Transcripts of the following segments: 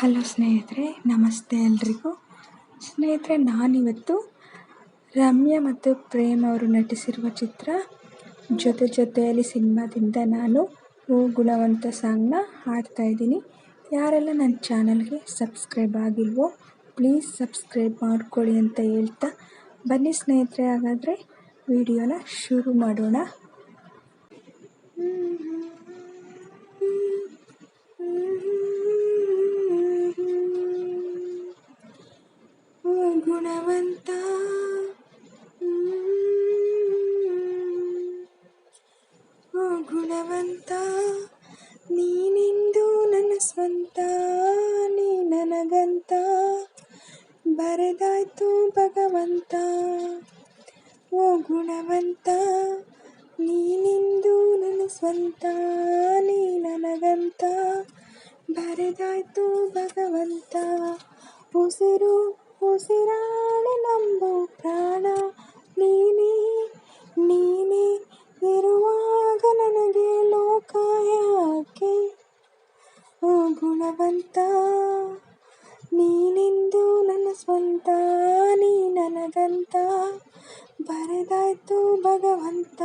Hello ಸ್ನೇಹಿತರೆ, ನಮಸ್ತೆ ಎಲ್ರಿಗೂ. ಸ್ನೇಹಿತರೆ, ನಾನಿವತ್ತು ರಮ್ಯಾ ಮತ್ತು ಪ್ರೇಮ್ ಅವರು ನಟಿಸಿರುವ ಚಿತ್ರ ಜೊತೆ ಜೊತೆಯಲ್ಲಿ ಸಿನಿಮಾದಿಂದ ನಾನು ಓ ಗುಣವಂತ ಸಾಂಗ್ನ ಹಾಡ್ತಾಯಿದ್ದೀನಿ. ಯಾರೆಲ್ಲ ನನ್ನ ಚಾನಲ್ಗೆ ಸಬ್ಸ್ಕ್ರೈಬ್ ಆಗಿಲ್ವೋ ಪ್ಲೀಸ್ ಸಬ್ಸ್ಕ್ರೈಬ್ ಮಾಡ್ಕೊಳ್ಳಿ ಅಂತ ಹೇಳ್ತಾ ಬನ್ನಿ ಸ್ನೇಹಿತರೆ, ಹಾಗಾದರೆ ವಿಡಿಯೋನ ಶುರು ಮಾಡೋಣ. ಗುಣವಂತ ಓ ಗುಣವಂತ, ನೀನಿಂದು ನನ್ನ ಸ್ವಂತ, ನೀ ನನಗಂತ ಬರೆದಾಯ್ತು ಭಗವಂತ. ಓ ಗುಣವಂತ, ನೀನಿಂದು ನನ್ನ ಸ್ವಂತ, ನೀ ನನಗಂತ ಬರೆದಾಯ್ತು ಭಗವಂತ. ಉಸಿರು ಉಸಿರಾಡಿ ನಂಬು ಪ್ರಾಣ ನೀನೇ, ನೀನೇ ಇರುವಾಗ ನನಗೆ ಲೋಕ ಯಾಕೆ. ಓ ಗುಣವಂತ, ನೀನೆಂದು ನನ್ನ ಸ್ವಂತ, ನೀ ನನಗಂತ ಬರೆದಾಯ್ತು ಭಗವಂತ.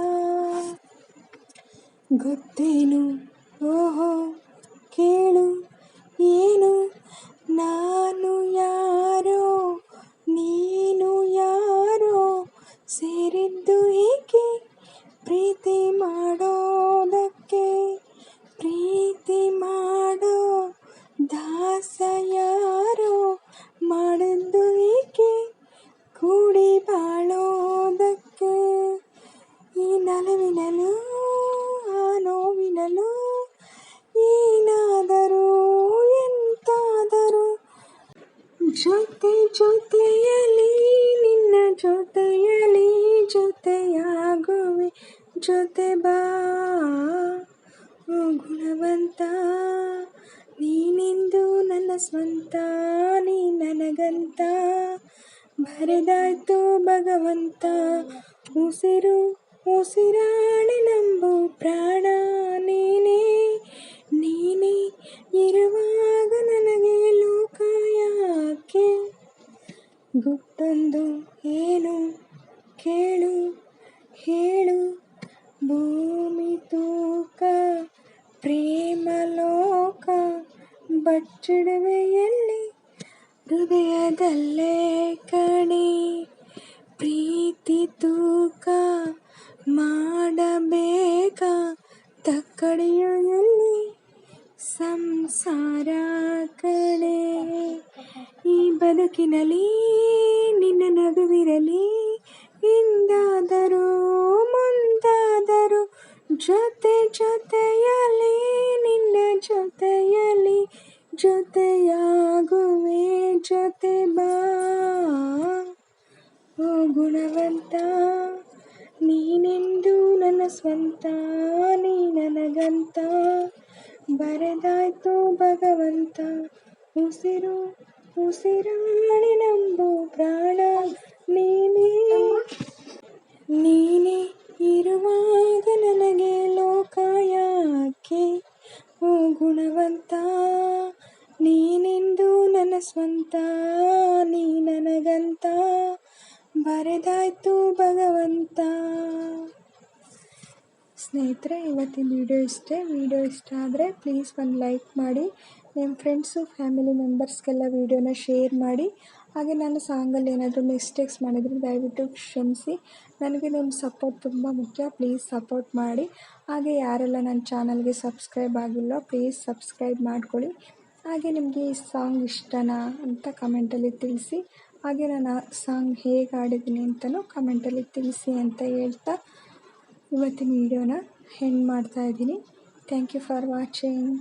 ಗೊತ್ತೇನು ಓಹೋ ಕೇಳು ಏನು, ನಾನು ಯಾರೋ ನೀನು ಯಾರೋ, ಸೇರಿದ್ದು ಏಕೆ ಪ್ರೀತಿ ಮಾಡೋದಕ್ಕೆ, ಪ್ರೀತಿ ಮಾಡೋ ದಾಸ ಯಾರೋ, ಮಾಡಿದ್ದು ಏಕೆ ಕೂಡಿ ಬಾಳೋದಕ್ಕೆ. ಈ ನಲವಿನಲು ಆ ನೋವಿನಲು ಏನಾದರೂ ಎಂತಾದರೂ, ಜೊತೆ ಜೊತೆಯಲಿ ನಿನ್ನ ಜೊತೆಯಲಿ ಜೊತೆಯಾಗುವೆ, ಜೊತೆ ಬಾ. ಓ ಗುಣವಂತ, ನೀನೆಂದು ನನ್ನ ಸ್ವಂತ, ನೀ ನನಗಂತ ಬರೆದಾಯ್ತು ಭಗವಂತ. ಉಸಿರು ಉಸಿರಾಡಿ ನಂಬು ಪ್ರಾಣ ನೀನೇ, ನೀನೇ ಇರುವಾಗ ನನಗೆ ಲೋಕ ಯಾಕೆ. ಗುಟ್ಟೊಂದು ಏನು ಕೇಳು ಹೇಳು, ಭೂಮಿ ತೂಕ ಪ್ರೇಮ ಲೋಕ ಬಚ್ಚಿಡುವೆ ಎಲ್ಲಿ, ಹೃದಯದಲ್ಲೇ ಕಣೆ. ಪ್ರೀತಿ ತೂಕ ಮಾಡಬೇಕ ತಕ್ಕಡಿಯು ಎಲ್ಲಿ, ಸಂಸಾರ ಕಡೆ. ಈ ಬದುಕಿನಲ್ಲಿ ನಿನ್ನ ನಗುವಿರಲಿ, ಇಂದಾದರೂ ಮುಂದಾದರೂ ಜೊತೆ ಜೊತೆಯಲಿ ನಿನ್ನ ಜೊತೆಯಲಿ ಜೊತೆಯಾಗುವೆ, ಜೊತೆ ಬಾ. ಓ ಗುಣವಂತ, ನೀನೆಂದು ನನ್ನ ಸ್ವಂತ, ನೀ ನನಗಂತ ಬರೆದಾಯ್ತು ಭಗವಂತ. ಉಸಿರು ಉಸಿರಾಡಿ ನಂಬು ಪ್ರಾಣ ನೀನೇ, ನೀನೇ ಇರುವಾಗ ನನಗೆ ಲೋಕ ಯಾಕೆ. ಓ ಗುಣವಂತ, ನೀನೆಂದು ನನ್ನ ಸ್ವಂತ, ನೀ ನನಗಂತ ಬರೆದಾಯ್ತು ಭಗವಂತ. ಸ್ನೇಹಿತರೆ, ಇವತ್ತಿನ ವಿಡಿಯೋ ಇಷ್ಟ ಆದರೆ ಪ್ಲೀಸ್ ಒಂದು ಲೈಕ್ ಮಾಡಿ, ನಿಮ್ಮ ಫ್ರೆಂಡ್ಸು ಫ್ಯಾಮಿಲಿ ಮೆಂಬರ್ಸ್ಗೆಲ್ಲ ವಿಡಿಯೋನ ಶೇರ್ ಮಾಡಿ. ಹಾಗೆ ನಾನು ಸಾಂಗಲ್ಲಿ ಏನಾದರೂ ಮಿಸ್ಟೇಕ್ಸ್ ಮಾಡಿದರೆ ದಯವಿಟ್ಟು ಕ್ಷಮಿಸಿ. ನನಗೆ ನಿಮ್ಮ ಸಪೋರ್ಟ್ ತುಂಬ ಮುಖ್ಯ, ಪ್ಲೀಸ್ ಸಪೋರ್ಟ್ ಮಾಡಿ. ಹಾಗೆ ಯಾರೆಲ್ಲ ನನ್ನ ಚಾನಲ್ಗೆ ಸಬ್ಸ್ಕ್ರೈಬ್ ಆಗಿಲ್ಲೋ ಪ್ಲೀಸ್ ಸಬ್ಸ್ಕ್ರೈಬ್ ಮಾಡ್ಕೊಳ್ಳಿ. ಹಾಗೆ ನಿಮಗೆ ಈ ಸಾಂಗ್ ಇಷ್ಟನಾ ಅಂತ ಕಮೆಂಟಲ್ಲಿ ತಿಳಿಸಿ. ಹಾಗೆ ನಾನು ಆ ಸಾಂಗ್ ಹೇಗೆ ಹಾಡಿದ್ದೀನಿ ಅಂತಲೂ ಕಮೆಂಟಲ್ಲಿ ತಿಳಿಸಿ ಅಂತ ಹೇಳ್ತಾ ಇವತ್ತಿನ ವಿಡಿಯೋನ ಎಂಡ್ ಮಾಡ್ತಾಯಿದ್ದೀನಿ. Thank you for watching.